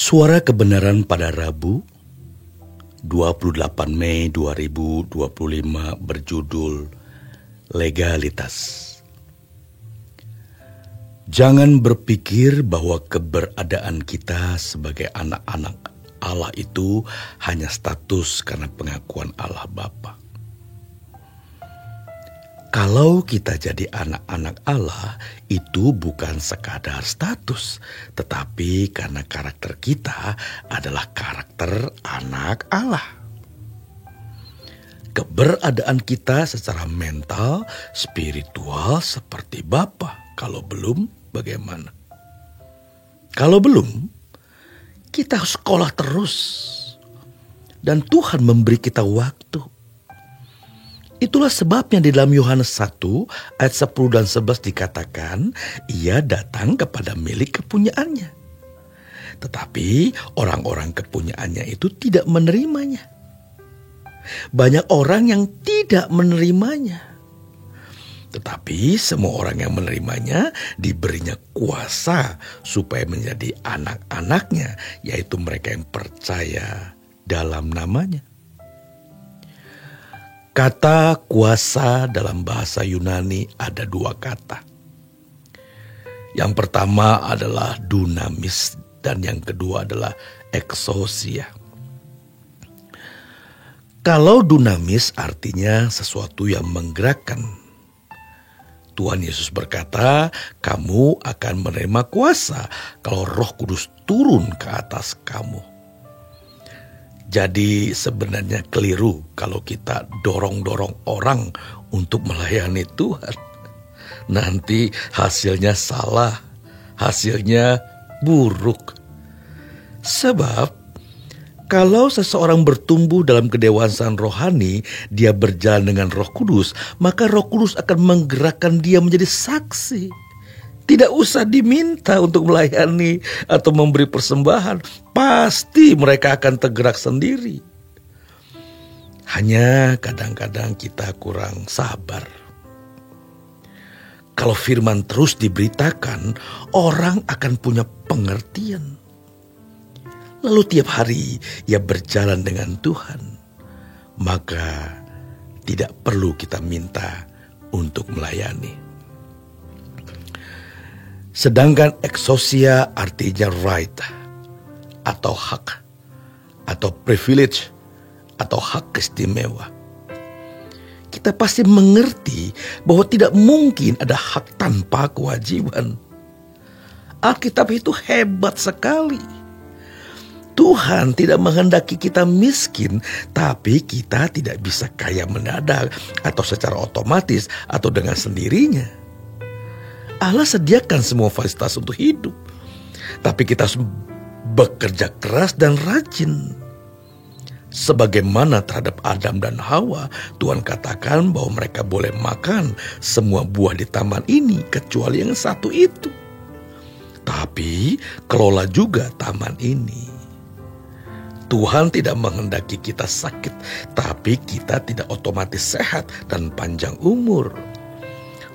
Suara Kebenaran pada Rabu 28 Mei 2025 berjudul Legalitas. Jangan berpikir bahwa keberadaan kita sebagai anak-anak Allah itu hanya status karena pengakuan Allah Bapa. Kalau kita jadi anak-anak Allah, itu bukan sekadar status, tetapi karena karakter kita adalah karakter anak Allah. Keberadaan kita secara mental, spiritual seperti Bapa. Kalau belum, bagaimana? Kalau belum, kita harus sekolah terus. Dan Tuhan memberi kita waktu. Itulah sebabnya di dalam Yohanes 1 ayat 10 dan 11 dikatakan, ia datang kepada milik kepunyaannya. Tetapi orang-orang kepunyaannya itu tidak menerimanya. Banyak orang yang tidak menerimanya. Tetapi semua orang yang menerimanya diberinya kuasa supaya menjadi anak-anaknya, yaitu mereka yang percaya dalam namanya. Kata kuasa dalam bahasa Yunani ada dua kata. Yang pertama adalah dunamis dan yang kedua adalah exousia. Kalau dunamis artinya sesuatu yang menggerakkan. Tuhan Yesus berkata, kamu akan menerima kuasa kalau Roh Kudus turun ke atas kamu. Jadi sebenarnya keliru kalau kita dorong-dorong orang untuk melayani Tuhan. Nanti hasilnya salah, hasilnya buruk. Sebab kalau seseorang bertumbuh dalam kedewasaan rohani, dia berjalan dengan Roh Kudus, maka Roh Kudus akan menggerakkan dia menjadi saksi. Tidak usah diminta untuk melayani atau memberi persembahan. Pasti mereka akan tergerak sendiri. Hanya kadang-kadang kita kurang sabar. Kalau firman terus diberitakan, orang akan punya pengertian. Lalu tiap hari ia berjalan dengan Tuhan. Maka tidak perlu kita minta untuk melayani. Sedangkan exousia artinya right, atau hak, atau privilege, atau hak istimewa. Kita pasti mengerti bahwa tidak mungkin ada hak tanpa kewajiban. Alkitab itu hebat sekali. Tuhan tidak menghendaki kita miskin, tapi kita tidak bisa kaya mendadak atau secara otomatis atau dengan sendirinya. Allah sediakan semua fasilitas untuk hidup. Tapi kita harus bekerja keras dan rajin. Sebagaimana terhadap Adam dan Hawa, Tuhan katakan bahwa mereka boleh makan semua buah di taman ini kecuali yang satu itu. Tapi kelola juga taman ini. Tuhan tidak menghendaki kita sakit, tapi kita tidak otomatis sehat dan panjang umur.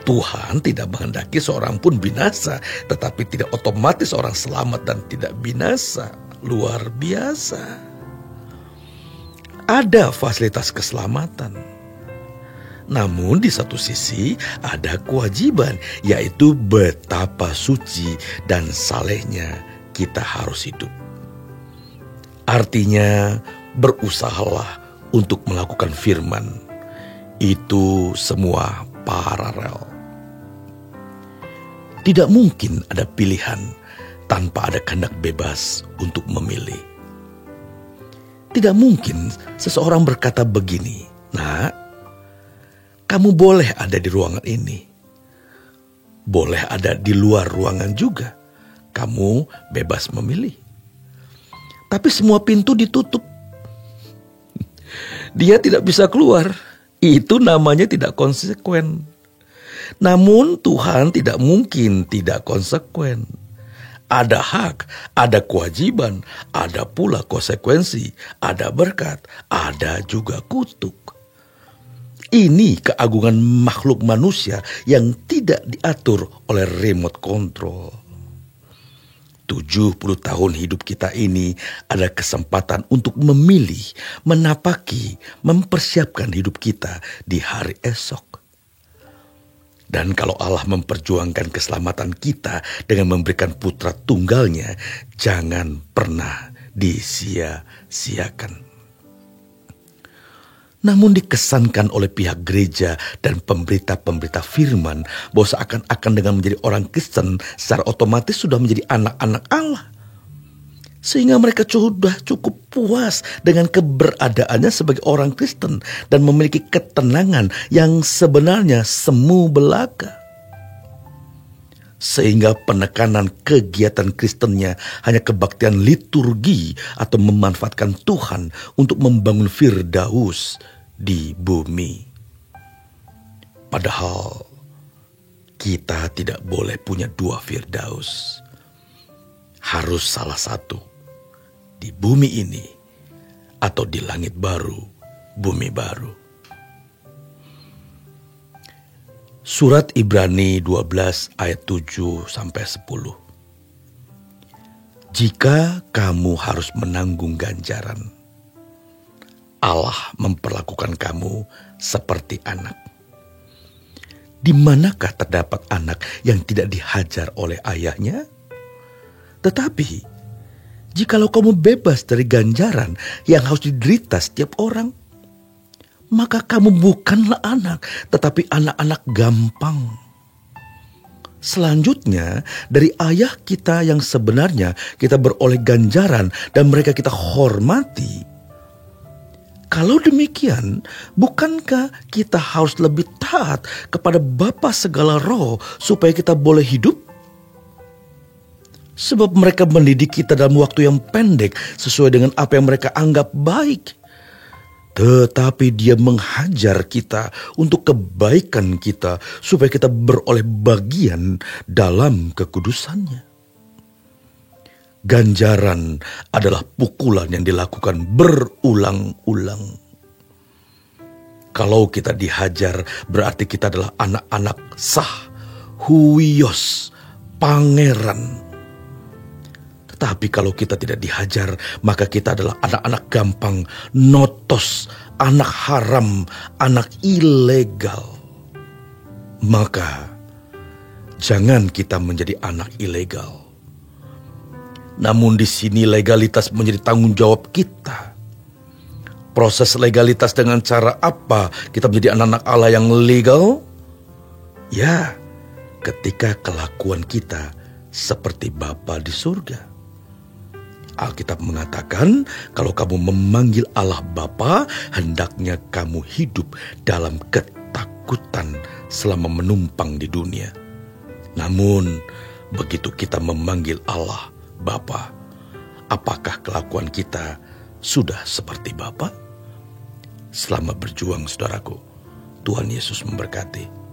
Tuhan tidak menghendaki seorang pun binasa, tetapi tidak otomatis orang selamat dan tidak binasa. Luar biasa. Ada fasilitas keselamatan. Namun di satu sisi ada kewajiban, yaitu betapa suci dan salehnya kita harus hidup. Artinya berusahalah untuk melakukan firman. Itu semua paralel. Tidak mungkin ada pilihan tanpa ada kehendak bebas untuk memilih. Tidak mungkin seseorang berkata begini, "Nak, kamu boleh ada di ruangan ini. Boleh ada di luar ruangan juga. Kamu bebas memilih." Tapi semua pintu ditutup. Dia tidak bisa keluar. Itu namanya tidak konsekuen. Namun Tuhan tidak mungkin tidak konsekuen. Ada hak, ada kewajiban, ada pula konsekuensi, ada berkat, ada juga kutuk. Ini keagungan makhluk manusia yang tidak diatur oleh remote control. 70 tahun hidup kita ini ada kesempatan untuk memilih, menapaki, mempersiapkan hidup kita di hari esok. Dan kalau Allah memperjuangkan keselamatan kita dengan memberikan putra tunggalnya, jangan pernah disia-siakan. Namun dikesankan oleh pihak gereja dan pemberita-pemberita firman bahwa seakan-akan dengan menjadi orang Kristen secara otomatis sudah menjadi anak-anak Allah. Sehingga mereka sudah cukup puas dengan keberadaannya sebagai orang Kristen dan memiliki ketenangan yang sebenarnya semu belaka. Sehingga penekanan kegiatan Kristennya hanya kebaktian liturgi atau memanfaatkan Tuhan untuk membangun firdaus di bumi. Padahal kita tidak boleh punya dua firdaus. Harus salah satu, di bumi ini atau di langit baru, bumi baru. Surat Ibrani 12 ayat 7-10. Jika kamu harus menanggung ganjaran, Allah memperlakukan kamu seperti anak. Di manakah terdapat anak yang tidak dihajar oleh ayahnya? Tetapi, jikalau kamu bebas dari ganjaran yang harus diderita setiap orang, maka kamu bukanlah anak, tetapi anak-anak gampang. Selanjutnya, dari ayah kita yang sebenarnya kita beroleh ganjaran dan mereka kita hormati. Kalau demikian, bukankah kita harus lebih taat kepada Bapa segala roh supaya kita boleh hidup? Sebab mereka mendidik kita dalam waktu yang pendek sesuai dengan apa yang mereka anggap baik. Tetapi Dia menghajar kita untuk kebaikan kita supaya kita beroleh bagian dalam kekudusannya. Ganjaran adalah pukulan yang dilakukan berulang-ulang. Kalau kita dihajar, berarti kita adalah anak-anak sah, huios, pangeran. Tetapi kalau kita tidak dihajar, maka kita adalah anak-anak gampang, notos, anak haram, anak ilegal. Maka jangan kita menjadi anak ilegal. Namun di sini legalitas menjadi tanggung jawab kita. Proses legalitas dengan cara apa kita menjadi anak-anak Allah yang legal? Ya, ketika kelakuan kita seperti Bapa di surga. Alkitab mengatakan, kalau kamu memanggil Allah Bapa, hendaknya kamu hidup dalam ketakutan selama menumpang di dunia. Namun, begitu kita memanggil Allah Bapa, apakah kelakuan kita sudah seperti Bapa? Selamat berjuang, saudaraku. Tuhan Yesus memberkati.